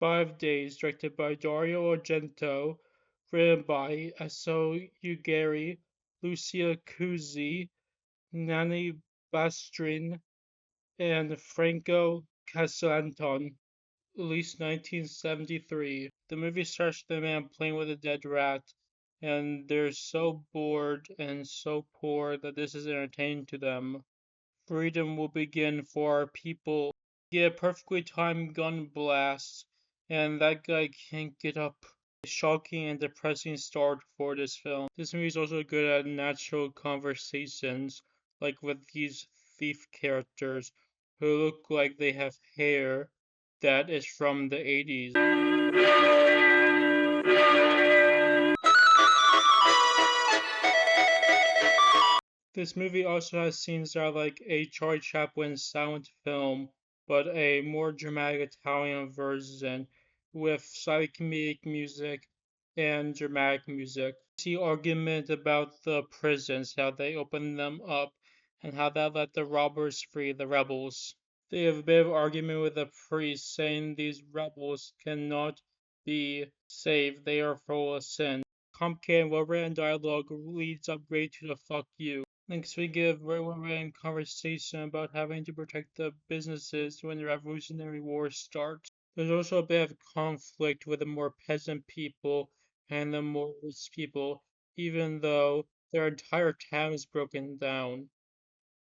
5 Days, directed by Dario Argento, written by Aso Ugari, Lucia Cuzzi, Nanni Bastrin, and Franco Casalanton. Released 1973. The movie starts with a man playing with a dead rat, and they're so bored and so poor that this is entertaining to them. Freedom will begin for our people. Get a perfectly timed gun blast, and that guy can't get up. A shocking and depressing start for this film. This movie is also good at natural conversations, like with these thief characters who look like they have hair that is from the 80s. This movie also has scenes that are like a Charlie Chaplin silent film, but a more dramatic Italian version with slightly comedic music and dramatic music. See argument about the prisons, how they open them up, and how that let the robbers free the rebels. They have a bit of argument with the priest saying these rebels cannot be saved, they are full of sin. Complicated and well-written dialogue leads up right to the fuck you. Next, we give very well-written conversation about having to protect the businesses when the Revolutionary War starts. There's also a bit of conflict with the more peasant people and the more rich people, even though their entire town is broken down.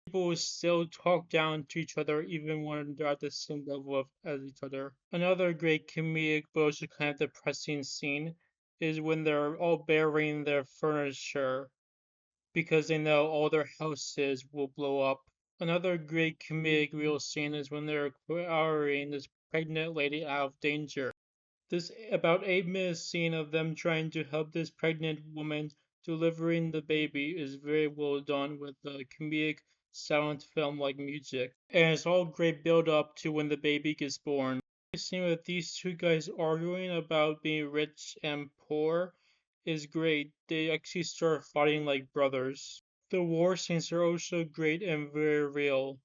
People still talk down to each other even when they're at the same level as each other. Another great comedic but also kind of depressing scene is when they're all burying their furniture because they know all their houses will blow up. Another great comedic real scene is when they're carrying this pregnant lady out of danger. This about 8 minute scene of them trying to help this pregnant woman delivering the baby is very well done with the comedic silent film like music. And it's all great build up to when the baby gets born. The scene with these two guys arguing about being rich and poor is great. They actually start fighting like brothers. The war scenes are also great and very real.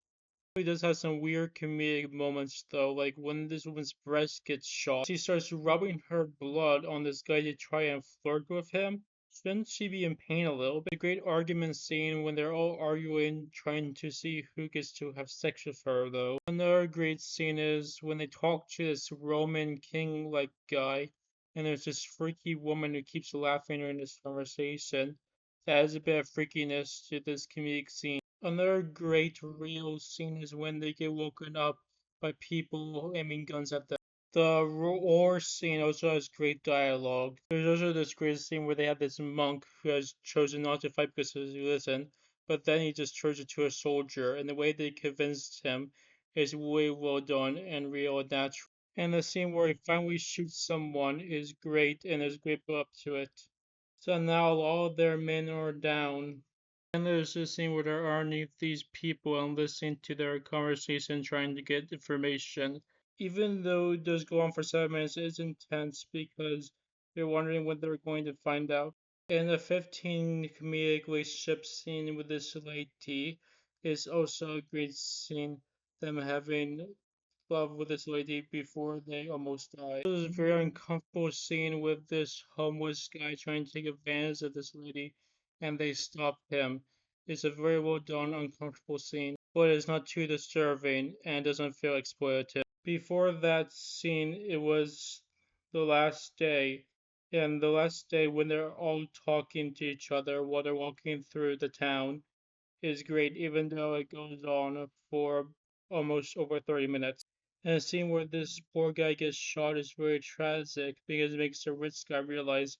It does have some weird comedic moments though, like when this woman's breast gets shot. She starts rubbing her blood on this guy to try and flirt with him. Shouldn't she be in pain a little bit? A great argument scene when they're all arguing, trying to see who gets to have sex with her though. Another great scene is when they talk to this Roman king like guy, and there's this freaky woman who keeps laughing during this conversation. That adds a bit of freakiness to this comedic scene. Another great real scene is when they get woken up by people aiming guns at them. The war scene also has great dialogue. There's also this great scene where they have this monk who has chosen not to fight because he listen, but then he just turns into a soldier, and the way they convinced him is way well done and real and natural. And the scene where he finally shoots someone is great, and there's great build up to it. So now all their men are down. And there's this scene where they're underneath these people and listening to their conversation, trying to get information. Even though it does go on for 7 minutes, it's intense because you're wondering what they're going to find out. And the 15 comedic relationship scene with this lady is also a great scene. Them having love with this lady before they almost die. This is a very uncomfortable scene with this homeless guy trying to take advantage of this lady, and they stop him. It's a very well done, uncomfortable scene, but it's not too disturbing and doesn't feel exploitative. Before that scene, it was the last day, and the last day when they're all talking to each other while they're walking through the town is great, even though it goes on for almost over 30 minutes. And the scene where this poor guy gets shot is very tragic because it makes the rich guy realize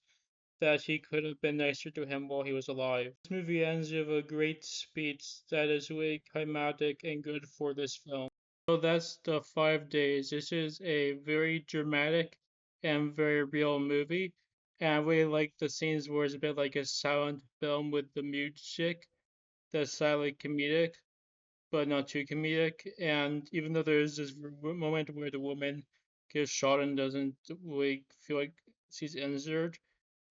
that he could have been nicer to him while he was alive. This movie ends with a great speech that is really climatic and good for this film. So that's the 5 days. This is a very dramatic and very real movie. And I really like the scenes where it's a bit like a silent film with the music that's slightly comedic but not too comedic. And even though there is this moment where the woman gets shot and doesn't really feel like she's injured,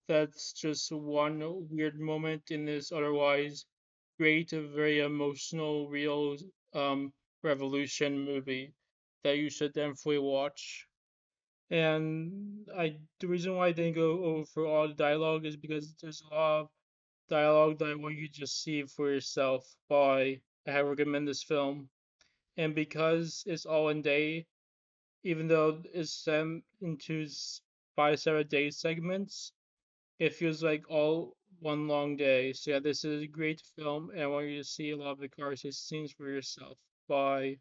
that's just one weird moment in this otherwise great, very emotional, real revolution movie that you should definitely watch. And the reason why I didn't go over all the dialogue is because there's a lot of dialogue that I want you to just see for yourself why I recommend this film. And because it's all in day, even though it's set into 5 7 day segments, it feels like all one long day. So yeah, this is a great film, and I want you to see a lot of the car chase scenes for yourself. Bye.